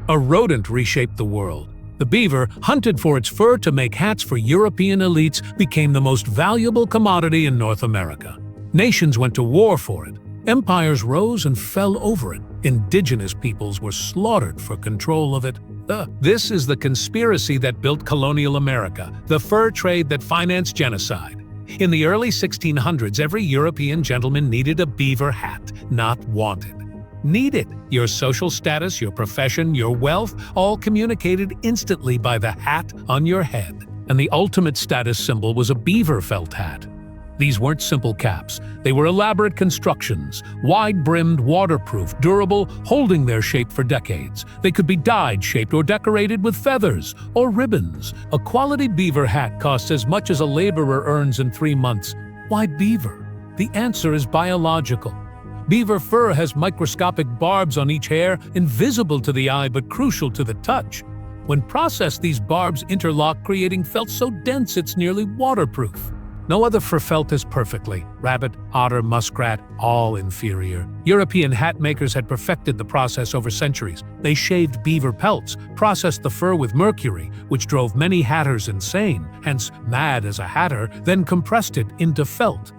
A rodent reshaped the world. The beaver, hunted for its fur to make hats for European elites, became the most valuable commodity in North America. Nations went to war for it. Empires rose and fell over it. Indigenous peoples were slaughtered for control of it. This is the conspiracy that built colonial America, the fur trade that financed genocide. In the early 1600s, every European gentleman needed a beaver hat, not wanted. Needed. Your social status, your profession, your wealth, all communicated instantly by the hat on your head. And the ultimate status symbol was a beaver felt hat. These weren't simple caps. They were elaborate constructions, wide-brimmed, waterproof, durable, holding their shape for decades. They could be dyed, shaped, or decorated with feathers or ribbons. A quality beaver hat costs as much as a laborer earns in 3 months. Why beaver? The answer is biological. Beaver fur has microscopic barbs on each hair, invisible to the eye but crucial to the touch. When processed, these barbs interlock, creating felt so dense it's nearly waterproof. No other fur felt as perfectly. Rabbit, otter, muskrat, all inferior. European hat makers had perfected the process over centuries. They shaved beaver pelts, processed the fur with mercury, which drove many hatters insane, hence mad as a hatter, then compressed it into felt.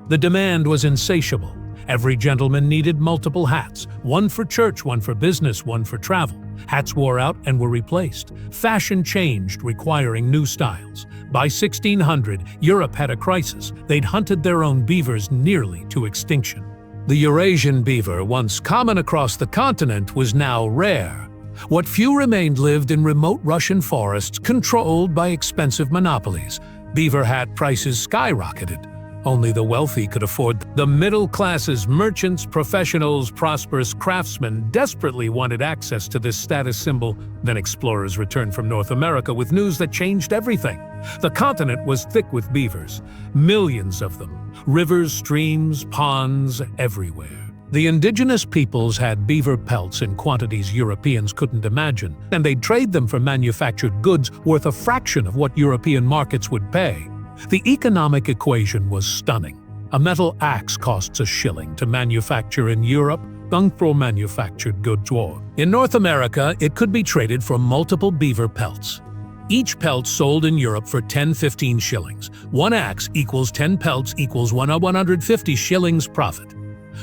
The demand was insatiable. Every gentleman needed multiple hats, one for church, one for business, one for travel. Hats wore out and were replaced. Fashion changed, requiring new styles. By 1600, Europe had a crisis. They'd hunted their own beavers nearly to extinction. The Eurasian beaver, once common across the continent, was now rare. What few remained lived in remote Russian forests controlled by expensive monopolies. Beaver hat prices skyrocketed. Only the wealthy could afford them. The middle classes, merchants, professionals, prosperous craftsmen desperately wanted access to this status symbol. Then explorers returned from North America with news that changed everything. The continent was thick with beavers, millions of them. Rivers, streams, ponds, everywhere. The indigenous peoples had beaver pelts in quantities Europeans couldn't imagine, and they'd trade them for manufactured goods worth a fraction of what European markets would pay. The economic equation was stunning. A metal axe costs $1 to manufacture in Europe, untold manufactured goods war. In North America, it could be traded for multiple beaver pelts. Each pelt sold in Europe for 10–15 shillings. One axe equals 10 pelts equals 150 shillings profit.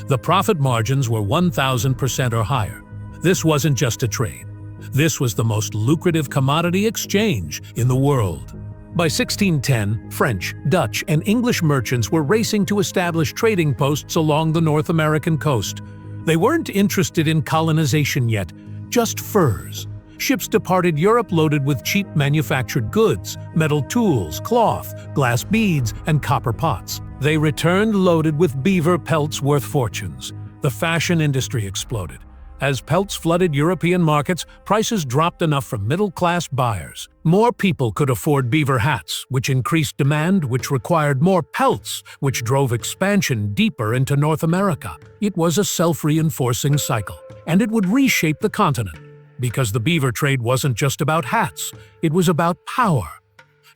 The profit margins were 1,000% or higher. This wasn't just a trade. This was the most lucrative commodity exchange in the world. By 1610, French, Dutch, and English merchants were racing to establish trading posts along the North American coast. They weren't interested in colonization yet, just furs. Ships departed Europe loaded with cheap manufactured goods, metal tools, cloth, glass beads, and copper pots. They returned loaded with beaver pelts worth fortunes. The fashion industry exploded. As pelts flooded European markets, prices dropped enough for middle-class buyers. More people could afford beaver hats, which increased demand, which required more pelts, which drove expansion deeper into North America. It was a self-reinforcing cycle, and it would reshape the continent. Because the beaver trade wasn't just about hats, it was about power.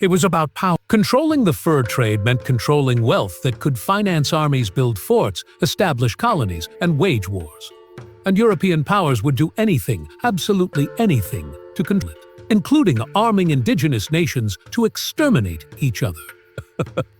It was about power. Controlling the fur trade meant controlling wealth that could finance armies, build forts, establish colonies, and wage wars. And European powers would do anything, absolutely anything, to control it, including arming indigenous nations to exterminate each other.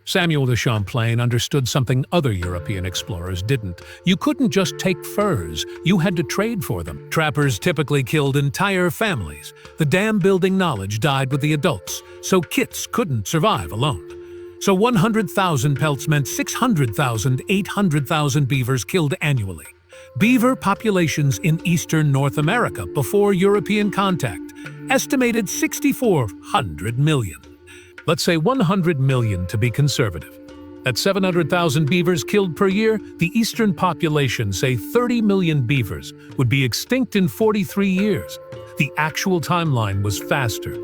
Samuel de Champlain understood something other European explorers didn't. You couldn't just take furs, you had to trade for them. Trappers typically killed entire families. The dam-building knowledge died with the adults, so kits couldn't survive alone. So 100,000 pelts meant 600,000, 800,000 beavers killed annually. Beaver populations in eastern North America before European contact, estimated 6,400 million. Let's say 100 million to be conservative. At 700,000 beavers killed per year, the eastern population, say 30 million beavers, would be extinct in 43 years. The actual timeline was faster.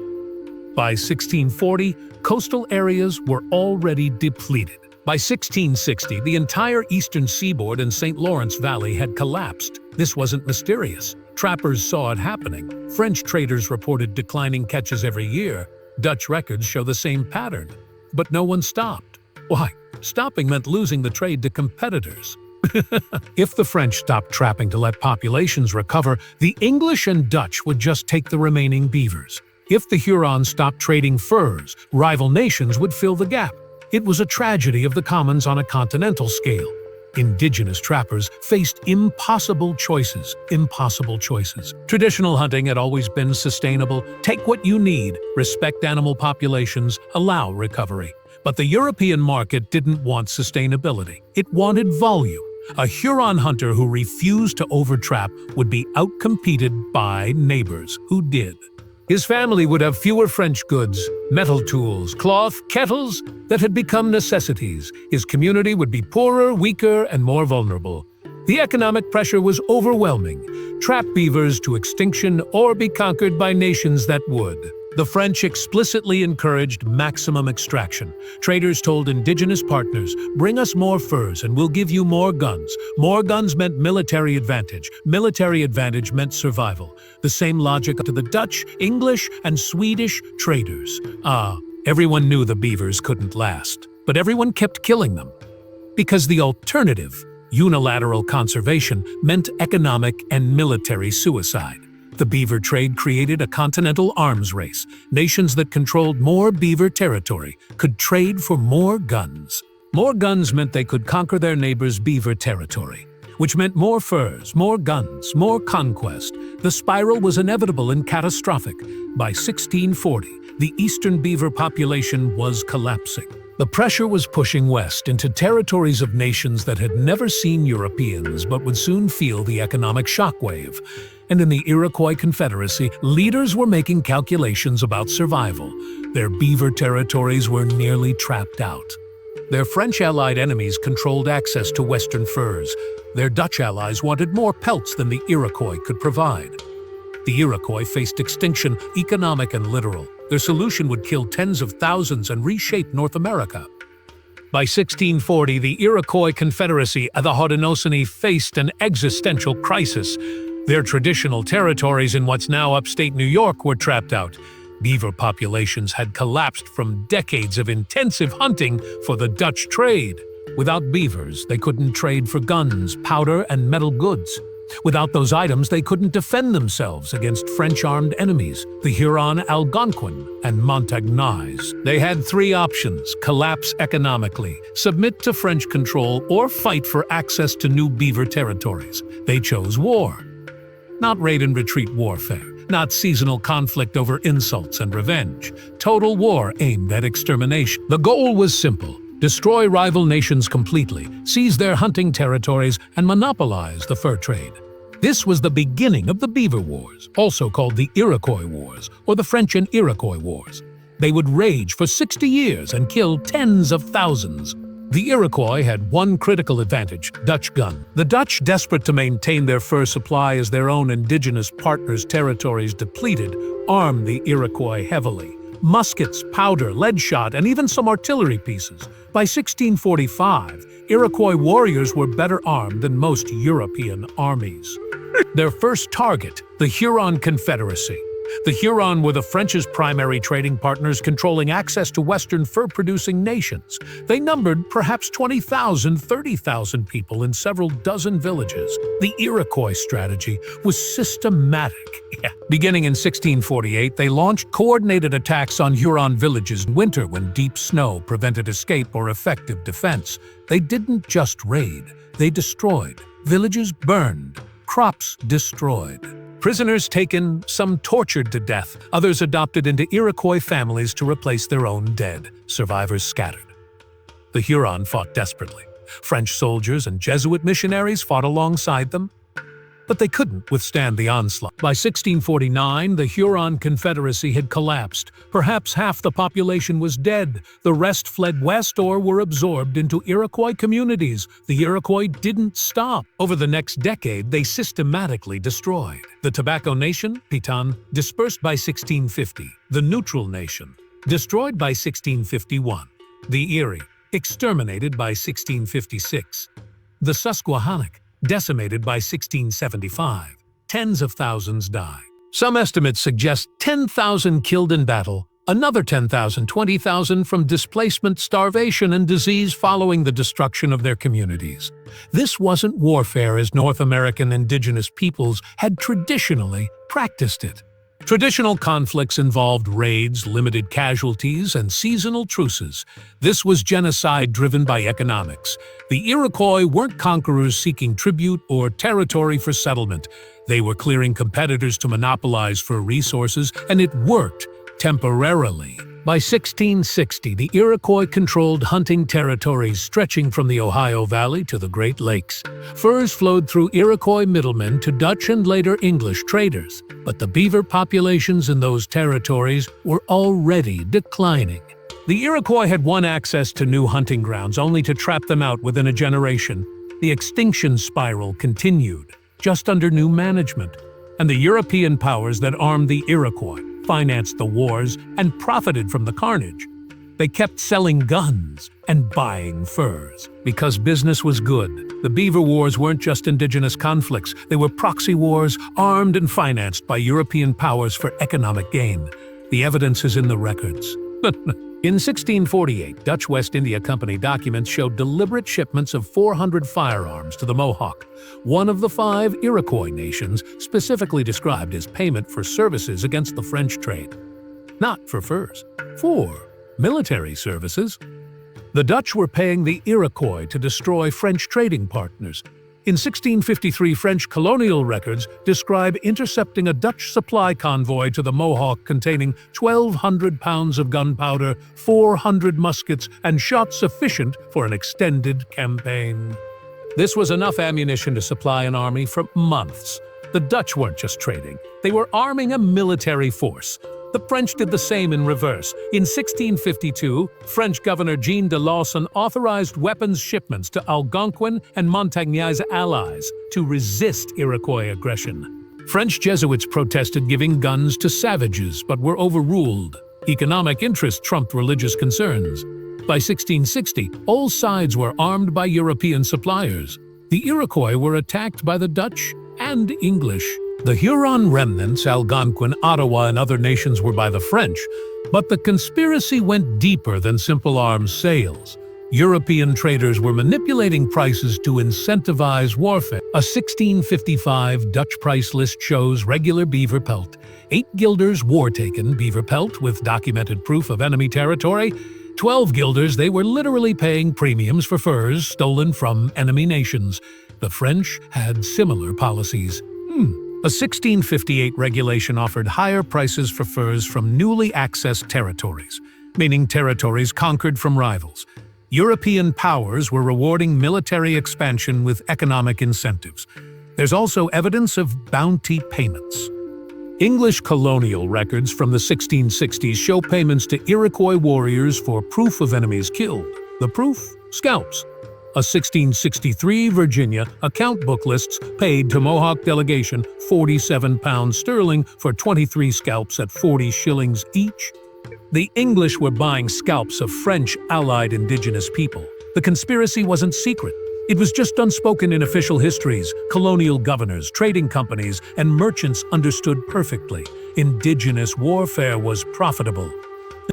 By 1640, coastal areas were already depleted. By 1660, the entire eastern seaboard and St. Lawrence Valley had collapsed. This wasn't mysterious. Trappers saw it happening. French traders reported declining catches every year. Dutch records show the same pattern. But no one stopped. Why? Stopping meant losing the trade to competitors. If the French stopped trapping to let populations recover, the English and Dutch would just take the remaining beavers. If the Hurons stopped trading furs, rival nations would fill the gap. It was a tragedy of the commons on a continental scale. Indigenous trappers faced impossible choices. Traditional hunting had always been sustainable. Take what you need, respect animal populations, allow recovery. But the European market didn't want sustainability. It wanted volume. A Huron hunter who refused to overtrap would be outcompeted by neighbors who did. His family would have fewer French goods, metal tools, cloth, kettles that had become necessities. His community would be poorer, weaker, and more vulnerable. The economic pressure was overwhelming. Trap beavers to extinction or be conquered by nations that would. The French explicitly encouraged maximum extraction. Traders told indigenous partners, "Bring us more furs and we'll give you more guns." More guns meant military advantage. Military advantage meant survival. The same logic to the Dutch, English, and Swedish traders. Everyone knew the beavers couldn't last, but everyone kept killing them. Because the alternative, unilateral conservation, meant economic and military suicide. The beaver trade created a continental arms race. Nations that controlled more beaver territory could trade for more guns. More guns meant they could conquer their neighbors' beaver territory, which meant more furs, more guns, more conquest. The spiral was inevitable and catastrophic. By 1640, the eastern beaver population was collapsing. The pressure was pushing west into territories of nations that had never seen Europeans but would soon feel the economic shockwave. And in the Iroquois Confederacy, leaders were making calculations about survival. Their beaver territories were nearly trapped out. Their French allied enemies controlled access to western furs. Their Dutch allies wanted more pelts than the Iroquois could provide. The Iroquois faced extinction, economic and literal. Their solution would kill tens of thousands and reshape North America. By 1640, the Iroquois Confederacy, the Haudenosaunee, faced an existential crisis. Their traditional territories in what's now upstate New York were trapped out. Beaver populations had collapsed from decades of intensive hunting for the Dutch trade. Without beavers, they couldn't trade for guns, powder, and metal goods. Without those items, they couldn't defend themselves against French-armed enemies, the Huron Algonquin and Montagnais. They had three options: collapse economically, submit to French control, or fight for access to new beaver territories. They chose war. Not raid-and-retreat warfare, not seasonal conflict over insults and revenge. Total war aimed at extermination. The goal was simple: destroy rival nations completely, seize their hunting territories, and monopolize the fur trade. This was the beginning of the Beaver Wars, also called the Iroquois Wars, or the French and Iroquois Wars. They would rage for 60 years and kill tens of thousands. The Iroquois had one critical advantage: Dutch gun. The Dutch, desperate to maintain their fur supply as their own indigenous partners' territories depleted, armed the Iroquois heavily. Muskets, powder, lead shot, and even some artillery pieces. By 1645, Iroquois warriors were better armed than most European armies. Their first target, the Huron Confederacy. The Huron were the French's primary trading partners, controlling access to western fur-producing nations. They numbered perhaps 20,000, 30,000 people in several dozen villages. The Iroquois strategy was systematic. Beginning in 1648, they launched coordinated attacks on Huron villages in winter when deep snow prevented escape or effective defense. They didn't just raid, they destroyed. Villages burned, crops destroyed. Prisoners taken, some tortured to death, others adopted into Iroquois families to replace their own dead. Survivors scattered. The Huron fought desperately. French soldiers and Jesuit missionaries fought alongside them, but they couldn't withstand the onslaught. By 1649, the Huron Confederacy had collapsed. Perhaps half the population was dead. The rest fled west or were absorbed into Iroquois communities. The Iroquois didn't stop. Over the next decade, they systematically destroyed. The Tobacco Nation, Piton, dispersed by 1650. The Neutral Nation, destroyed by 1651. The Erie, exterminated by 1656. The Susquehannock, decimated by 1675. Tens of thousands died. Some estimates suggest 10,000 killed in battle, Another 10,000, 20,000 from displacement, starvation, and disease following the destruction of their communities. This wasn't warfare as North American indigenous peoples had traditionally practiced it. Traditional conflicts involved raids, limited casualties, and seasonal truces. This was genocide driven by economics. The Iroquois weren't conquerors seeking tribute or territory for settlement. They were clearing competitors to monopolize for resources, and it worked temporarily. By 1660, the Iroquois controlled hunting territories stretching from the Ohio Valley to the Great Lakes. Furs flowed through Iroquois middlemen to Dutch and later English traders, but the beaver populations in those territories were already declining. The Iroquois had won access to new hunting grounds only to trap them out within a generation. The extinction spiral continued, just under new management, and the European powers that armed the Iroquois financed the wars and profited from the carnage. They kept selling guns and buying furs. Because business was good, the Beaver Wars weren't just indigenous conflicts. They were proxy wars, armed and financed by European powers for economic gain. The evidence is in the records. In 1648, Dutch West India Company documents showed deliberate shipments of 400 firearms to the Mohawk, one of the 5 Iroquois nations specifically described as payment for services against the French trade. Not for furs, for military services. The Dutch were paying the Iroquois to destroy French trading partners. In 1653, French colonial records describe intercepting a Dutch supply convoy to the Mohawk containing 1,200 pounds of gunpowder, 400 muskets, and shot sufficient for an extended campaign. This was enough ammunition to supply an army for months. The Dutch weren't just trading, they were arming a military force. The French did the same in reverse. In 1652, French Governor Jean de Lawson authorized weapons shipments to Algonquin and Montagnais allies to resist Iroquois aggression. French Jesuits protested giving guns to savages, but were overruled. Economic interest trumped religious concerns. By 1660, all sides were armed by European suppliers. The Iroquois were attacked by the Dutch and English. The Huron remnants, Algonquin, Ottawa, and other nations were by the French, but the conspiracy went deeper than simple arms sales. European traders were manipulating prices to incentivize warfare. A 1655 Dutch price list shows regular beaver pelt, 8 guilders war-taken beaver pelt with documented proof of enemy territory, 12 guilders they were literally paying premiums for furs stolen from enemy nations. The French had similar policies. A 1658 regulation offered higher prices for furs from newly accessed territories, meaning territories conquered from rivals. European powers were rewarding military expansion with economic incentives. There's also evidence of bounty payments. English colonial records from the 1660s show payments to Iroquois warriors for proof of enemies killed. The proof? Scalps. A 1663 Virginia account book lists paid to Mohawk delegation 47 pounds sterling for 23 scalps at 40 shillings each. The English were buying scalps of French allied indigenous people. The conspiracy wasn't secret. It was just unspoken in official histories. Colonial governors, trading companies, and merchants understood perfectly. Indigenous warfare was profitable.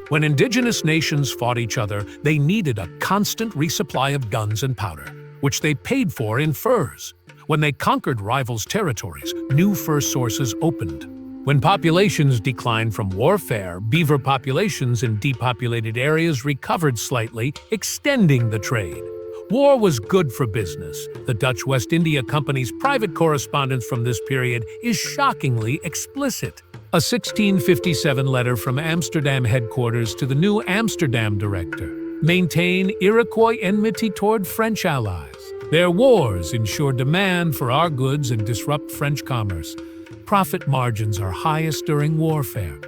When indigenous nations fought each other, they needed a constant resupply of guns and powder, which they paid for in furs. When they conquered rivals' territories, new fur sources opened. When populations declined from warfare, beaver populations in depopulated areas recovered slightly, extending the trade. War was good for business. The Dutch West India Company's private correspondence from this period is shockingly explicit. A 1657 letter from Amsterdam headquarters to the new Amsterdam director. Maintain Iroquois enmity toward French allies. Their wars ensure demand for our goods and disrupt French commerce. Profit margins are highest during warfare.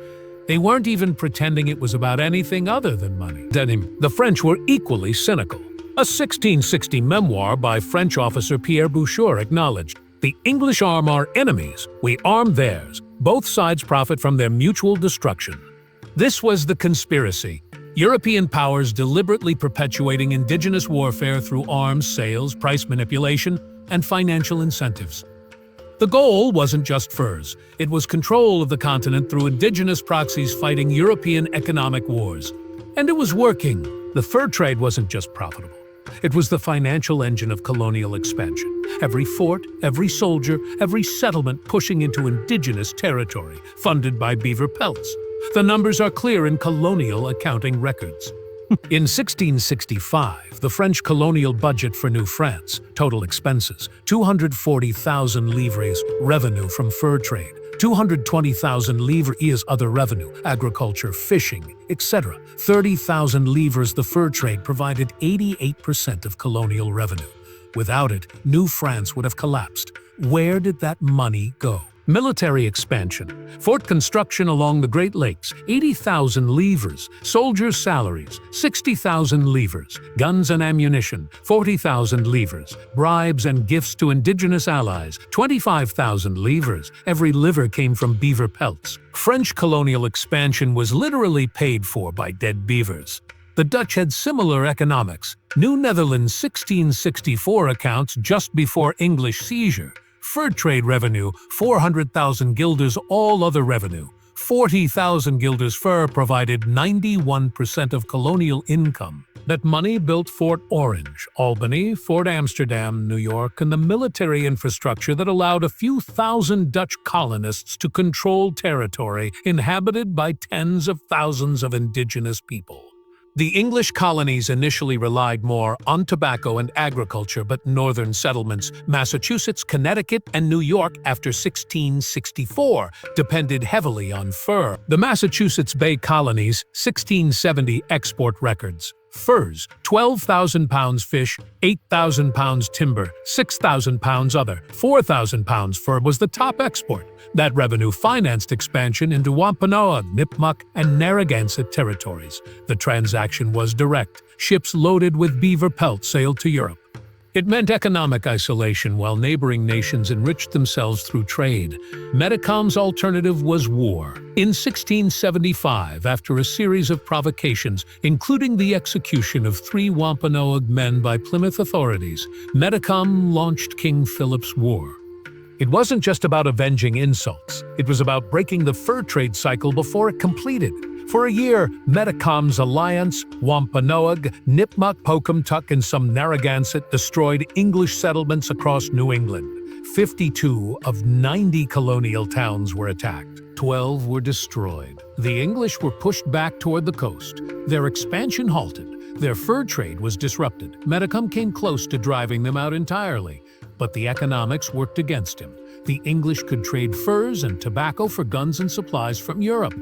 They weren't even pretending it was about anything other than money. The French were equally cynical. A 1660 memoir by French officer Pierre Bouchard acknowledged, "The English arm our enemies, we arm theirs. Both sides profit from their mutual destruction." This was the conspiracy. European powers deliberately perpetuating indigenous warfare through arms sales, price manipulation, and financial incentives. The goal wasn't just furs. It was control of the continent through indigenous proxies fighting European economic wars. And it was working. The fur trade wasn't just profitable. It was the financial engine of colonial expansion. Every fort, every soldier, every settlement pushing into indigenous territory, funded by beaver pelts. The numbers are clear in colonial accounting records. In 1665, the French colonial budget for New France, total expenses, 240,000 livres, revenue from fur trade, 220,000 livres other revenue, agriculture, fishing, etc. 30,000 livres the fur trade provided 88% of colonial revenue. Without it, New France would have collapsed. Where did that money go? Military expansion, fort construction along the Great Lakes, 80,000 livres, soldiers' salaries, 60,000 livres, guns and ammunition, 40,000 livres, bribes and gifts to indigenous allies, 25,000 livres. Every liver came from beaver pelts. French colonial expansion was literally paid for by dead beavers. The Dutch had similar economics. New Netherlands 1664 accounts just before English seizure. Fur trade revenue, 400,000 guilders, all other revenue. 40,000 guilders fur provided 91% of colonial income. That money built Fort Orange, Albany, Fort Amsterdam, New York, and the military infrastructure that allowed a few thousand Dutch colonists to control territory inhabited by tens of thousands of indigenous people. The English colonies initially relied more on tobacco and agriculture, but northern settlements, Massachusetts, Connecticut, and New York after 1664, depended heavily on fur. The Massachusetts Bay Colony's 1670 export records. Furs, 12,000 pounds fish, 8,000 pounds timber, 6,000 pounds other, 4,000 pounds fur was the top export. That revenue financed expansion into Wampanoag, Nipmuc, and Narragansett territories. The transaction was direct. Ships loaded with beaver pelts sailed to Europe. It meant economic isolation while neighboring nations enriched themselves through trade. Metacom's alternative was war. In 1675, after a series of provocations, including the execution of 3 Wampanoag men by Plymouth authorities, Metacom launched King Philip's War. It wasn't just about avenging insults. It was about breaking the fur trade cycle before it completed. For a year, Metacom's alliance, Wampanoag, Nipmuc, Pocumtuck, and some Narragansett destroyed English settlements across New England. 52 of 90 colonial towns were attacked. 12 were destroyed. The English were pushed back toward the coast. Their expansion halted. Their fur trade was disrupted. Metacom came close to driving them out entirely. But the economics worked against him. The English could trade furs and tobacco for guns and supplies from Europe.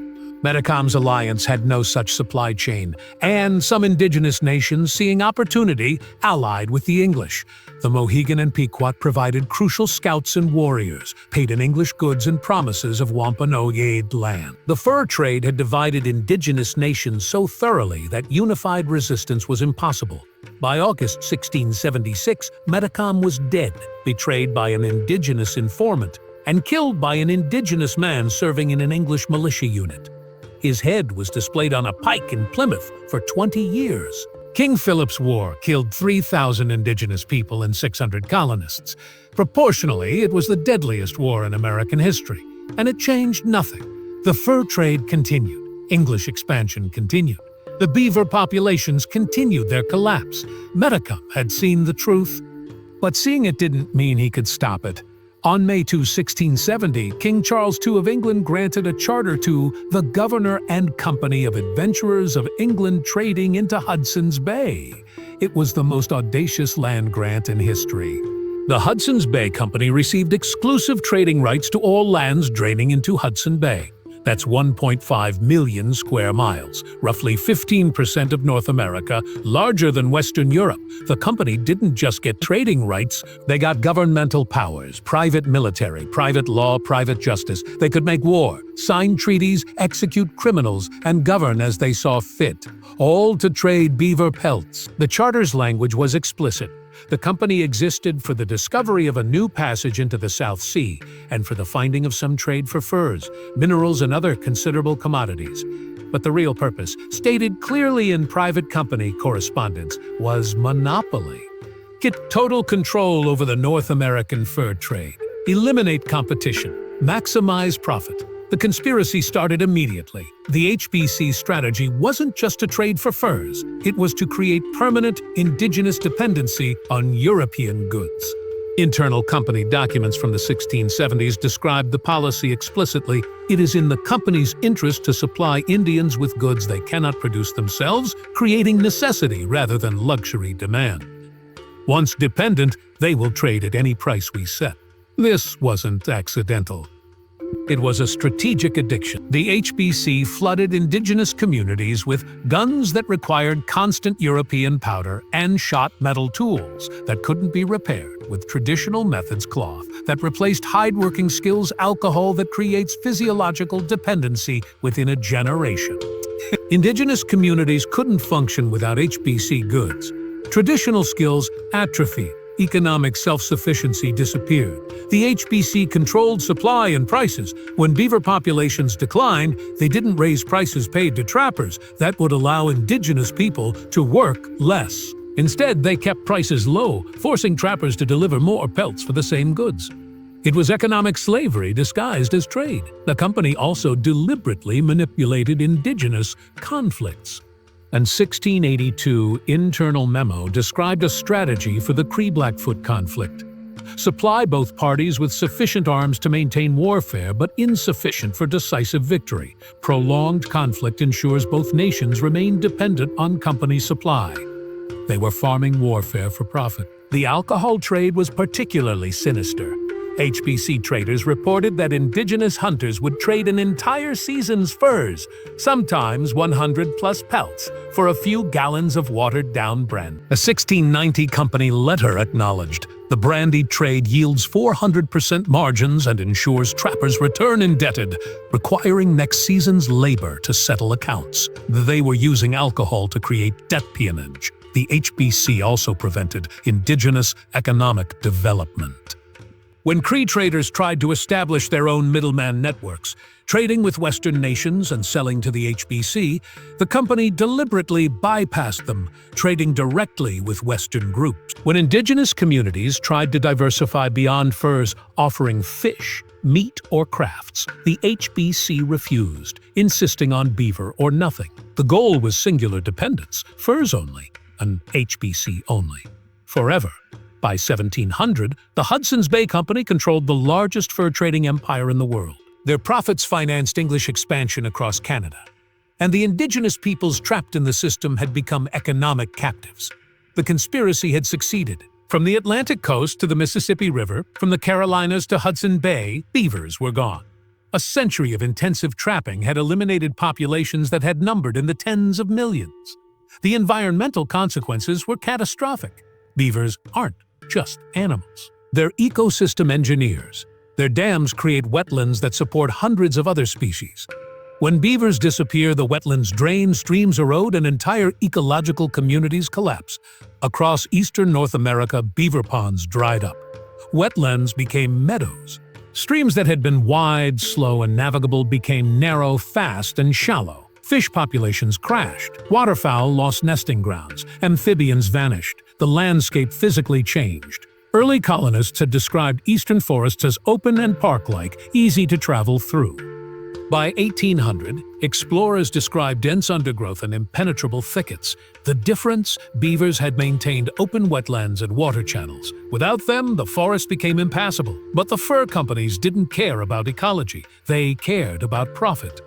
Metacom's alliance had no such supply chain, and some indigenous nations, seeing opportunity, allied with the English. The Mohegan and Pequot provided crucial scouts and warriors, paid in English goods and promises of Wampanoag land. The fur trade had divided indigenous nations so thoroughly that unified resistance was impossible. By August 1676, Metacom was dead, betrayed by an indigenous informant, and killed by an indigenous man serving in an English militia unit. His head was displayed on a pike in Plymouth for 20 years. King Philip's War killed 3,000 indigenous people and 600 colonists. Proportionally, it was the deadliest war in American history, and it changed nothing. The fur trade continued. English expansion continued. The beaver populations continued their collapse. Metacom had seen the truth, but seeing it didn't mean he could stop it. On May 2, 1670, King Charles II of England granted a charter to the Governor and Company of Adventurers of England trading into Hudson's Bay. It was the most audacious land grant in history. The Hudson's Bay Company received exclusive trading rights to all lands draining into Hudson Bay. That's 1.5 million square miles, roughly 15% of North America, larger than Western Europe. The company didn't just get trading rights, they got governmental powers, private military, private law, private justice. They could make war, sign treaties, execute criminals, and govern as they saw fit, all to trade beaver pelts. The charter's language was explicit. The company existed for the discovery of a new passage into the South Sea and for the finding of some trade for furs, minerals, and other considerable commodities. But the real purpose, stated clearly in private company correspondence, was monopoly. Get total control over the North American fur trade. Eliminate competition. Maximize profit. The conspiracy started immediately. The HBC strategy wasn't just to trade for furs. It was to create permanent indigenous dependency on European goods. Internal company documents from the 1670s described the policy explicitly. It is in the company's interest to supply Indians with goods they cannot produce themselves, creating necessity rather than luxury demand. Once dependent, they will trade at any price we set. This wasn't accidental. It was a strategic addiction. The HBC flooded indigenous communities with guns that required constant European powder and shot metal tools that couldn't be repaired with traditional methods, cloth that replaced hide-working skills, alcohol that creates physiological dependency within a generation. Indigenous communities couldn't function without HBC goods. Traditional skills atrophied. Economic self-sufficiency disappeared. The HBC controlled supply and prices. When beaver populations declined, they didn't raise prices paid to trappers. That would allow indigenous people to work less. Instead, they kept prices low, forcing trappers to deliver more pelts for the same goods. It was economic slavery disguised as trade. The company also deliberately manipulated indigenous conflicts. An 1682 internal memo described a strategy for the Cree-Blackfoot conflict. Supply both parties with sufficient arms to maintain warfare, but insufficient for decisive victory. Prolonged conflict ensures both nations remain dependent on company supply. They were farming warfare for profit. The alcohol trade was particularly sinister. HBC traders reported that indigenous hunters would trade an entire season's furs, sometimes 100-plus pelts, for a few gallons of watered-down brand. A 1690 company letter acknowledged, "The brandy trade yields 400% margins and ensures trappers return indebted, requiring next season's labor to settle accounts." They were using alcohol to create debt peonage. The HBC also prevented indigenous economic development. When Cree traders tried to establish their own middleman networks, trading with Western nations and selling to the HBC, the company deliberately bypassed them, trading directly with Western groups. When indigenous communities tried to diversify beyond furs, offering fish, meat, or crafts, the HBC refused, insisting on beaver or nothing. The goal was singular dependence, furs only, and HBC only, forever. By 1700, the Hudson's Bay Company controlled the largest fur trading empire in the world. Their profits financed English expansion across Canada, and the indigenous peoples trapped in the system had become economic captives. The conspiracy had succeeded. From the Atlantic coast to the Mississippi River, from the Carolinas to Hudson Bay, beavers were gone. A century of intensive trapping had eliminated populations that had numbered in the tens of millions. The environmental consequences were catastrophic. Beavers aren't just animals. They're ecosystem engineers. Their dams create wetlands that support hundreds of other species. When beavers disappear, the wetlands drain, streams erode, and entire ecological communities collapse. Across eastern North America, beaver ponds dried up. Wetlands became meadows. Streams that had been wide, slow, and navigable became narrow, fast, and shallow. Fish populations crashed. Waterfowl lost nesting grounds. Amphibians vanished. The landscape physically changed. Early colonists had described eastern forests as open and park-like, easy to travel through. By 1800, explorers described dense undergrowth and impenetrable thickets. The difference? Beavers had maintained open wetlands and water channels. Without them, the forest became impassable. But the fur companies didn't care about ecology. They cared about profit.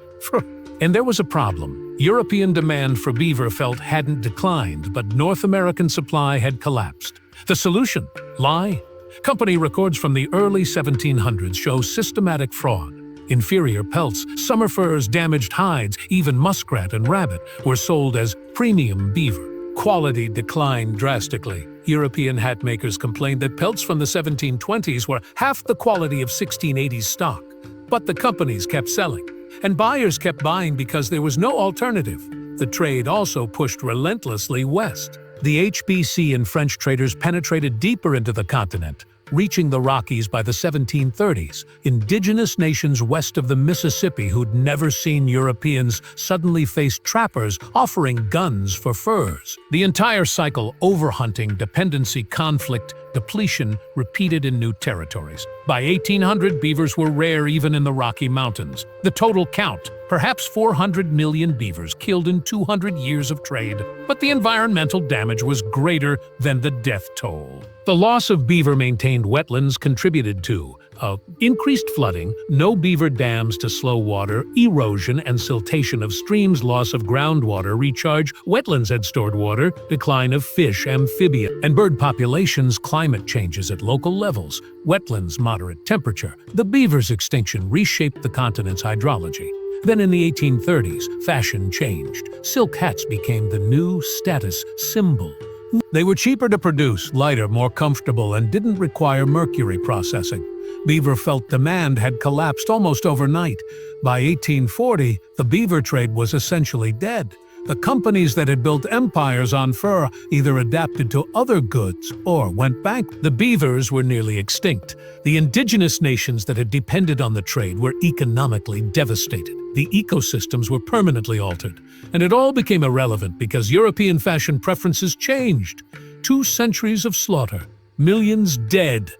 And there was a problem. European demand for beaver felt hadn't declined, but North American supply had collapsed. The solution? Lie. Company records from the early 1700s show systematic fraud. Inferior pelts, summer furs, damaged hides, even muskrat and rabbit were sold as premium beaver. Quality declined drastically. European hat makers complained that pelts from the 1720s were half the quality of 1680s stock. But the companies kept selling. And buyers kept buying because there was no alternative. The trade also pushed relentlessly west. The HBC and French traders penetrated deeper into the continent, reaching the Rockies by the 1730s. Indigenous nations west of the Mississippi who'd never seen Europeans suddenly faced trappers offering guns for furs. The entire cycle, overhunting, dependency, conflict, depletion repeated in new territories. By 1800, beavers were rare even in the Rocky Mountains. The total count, perhaps 400 million beavers killed in 200 years of trade. But the environmental damage was greater than the death toll. The loss of beaver-maintained wetlands contributed to increased flooding, no beaver dams to slow water, erosion and siltation of streams, loss of groundwater recharge, wetlands had stored water, decline of fish, amphibia, and bird populations, climate changes at local levels, wetlands, moderate temperature. The beaver's extinction reshaped the continent's hydrology. Then in the 1830s, fashion changed. Silk hats became the new status symbol. They were cheaper to produce, lighter, more comfortable, and didn't require mercury processing. Beaver felt demand had collapsed almost overnight. By 1840, the beaver trade was essentially dead. The companies that had built empires on fur either adapted to other goods or went bankrupt. The beavers were nearly extinct. The indigenous nations that had depended on the trade were economically devastated. The ecosystems were permanently altered, and it all became irrelevant because European fashion preferences changed. 2 centuries of slaughter, millions dead,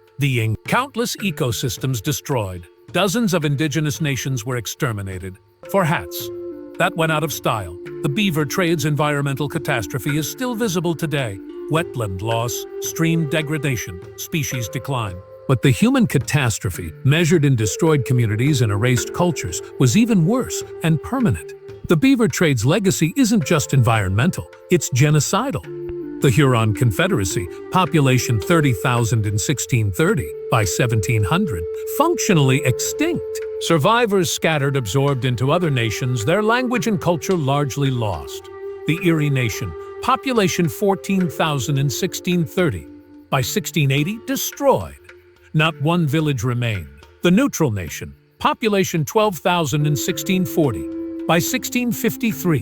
countless ecosystems destroyed. Dozens of indigenous nations were exterminated. For hats, that went out of style. The beaver trade's environmental catastrophe is still visible today. Wetland loss, stream degradation, species decline. But the human catastrophe, measured in destroyed communities and erased cultures, was even worse and permanent. The beaver trade's legacy isn't just environmental, it's genocidal. The Huron Confederacy, population 30,000 in 1630, by 1700, functionally extinct. Survivors scattered, absorbed into other nations, their language and culture largely lost. The Erie Nation, population 14,000 in 1630, by 1680, destroyed. Not one village remained. The Neutral Nation, population 12,000 in 1640, by 1653,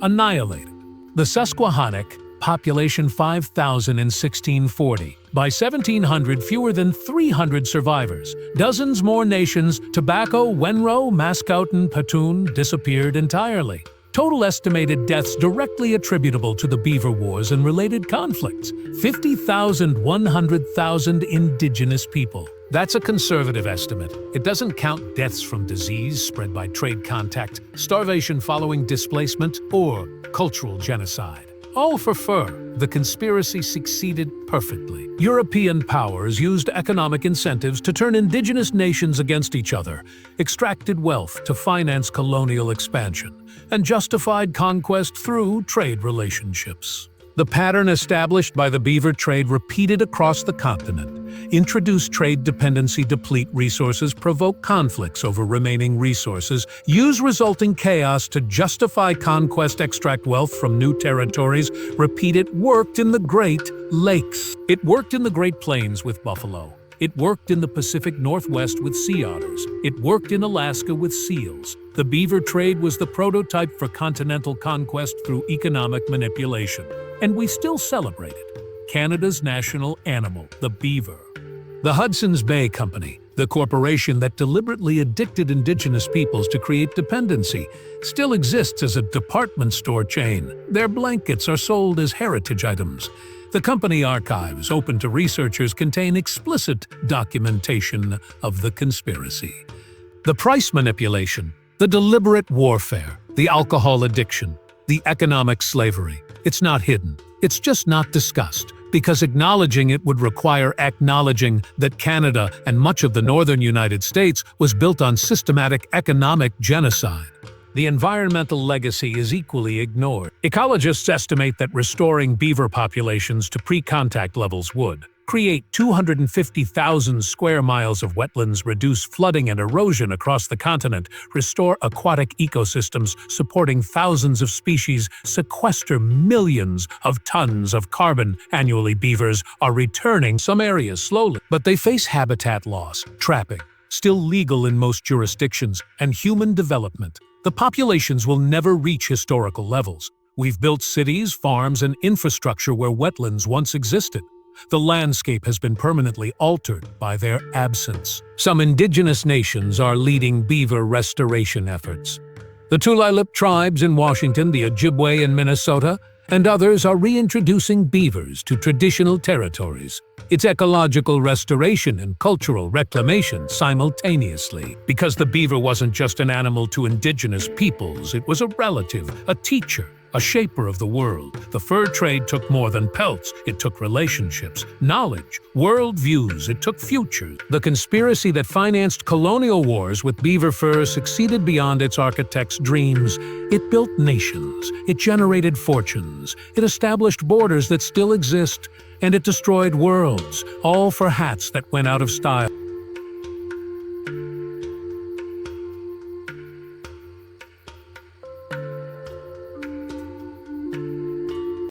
annihilated. The Susquehannock, population 5,000 in 1640. By 1700, fewer than 300 survivors. Dozens more nations, Tobacco, Wenro, Mascoutin, Petun, disappeared entirely. Total estimated deaths directly attributable to the Beaver Wars and related conflicts. 50,000, 100,000 indigenous people. That's a conservative estimate. It doesn't count deaths from disease spread by trade contact, starvation following displacement, or cultural genocide. All for fur. The conspiracy succeeded perfectly. European powers used economic incentives to turn indigenous nations against each other, extracted wealth to finance colonial expansion, and justified conquest through trade relationships. The pattern established by the beaver trade repeated across the continent. Introduce trade dependency, deplete resources, provoke conflicts over remaining resources, use resulting chaos to justify conquest, extract wealth from new territories. Repeat it. Worked in the Great Lakes. It worked in the Great Plains with buffalo. It worked in the Pacific Northwest with sea otters. It worked in Alaska with seals. The beaver trade was the prototype for continental conquest through economic manipulation. And we still celebrate it. Canada's national animal, the beaver. The Hudson's Bay Company, the corporation that deliberately addicted indigenous peoples to create dependency, still exists as a department store chain. Their blankets are sold as heritage items. The company archives, open to researchers, contain explicit documentation of the conspiracy. The price manipulation, the deliberate warfare, the alcohol addiction, the economic slavery. It's not hidden. It's just not discussed, because acknowledging it would require acknowledging that Canada and much of the northern United States was built on systematic economic genocide. The environmental legacy is equally ignored. Ecologists estimate that restoring beaver populations to pre-contact levels would create 250,000 square miles of wetlands, reduce flooding and erosion across the continent, restore aquatic ecosystems supporting thousands of species, sequester millions of tons of carbon. Annually, beavers are returning some areas slowly, but they face habitat loss, trapping, still legal in most jurisdictions, and human development. The populations will never reach historical levels. We've built cities, farms, and infrastructure where wetlands once existed. The landscape has been permanently altered by their absence. Some indigenous nations are leading beaver restoration efforts. The Tulalip tribes in Washington, the Ojibwe in Minnesota, and others are reintroducing beavers to traditional territories. It's ecological restoration and cultural reclamation simultaneously. Because the beaver wasn't just an animal to indigenous peoples, it was a relative, a teacher, a shaper of the world. The fur trade took more than pelts. It took relationships, knowledge, world views. It took futures. The conspiracy that financed colonial wars with beaver fur succeeded beyond its architects' dreams. It built nations. It generated fortunes. It established borders that still exist. And it destroyed worlds, all for hats that went out of style.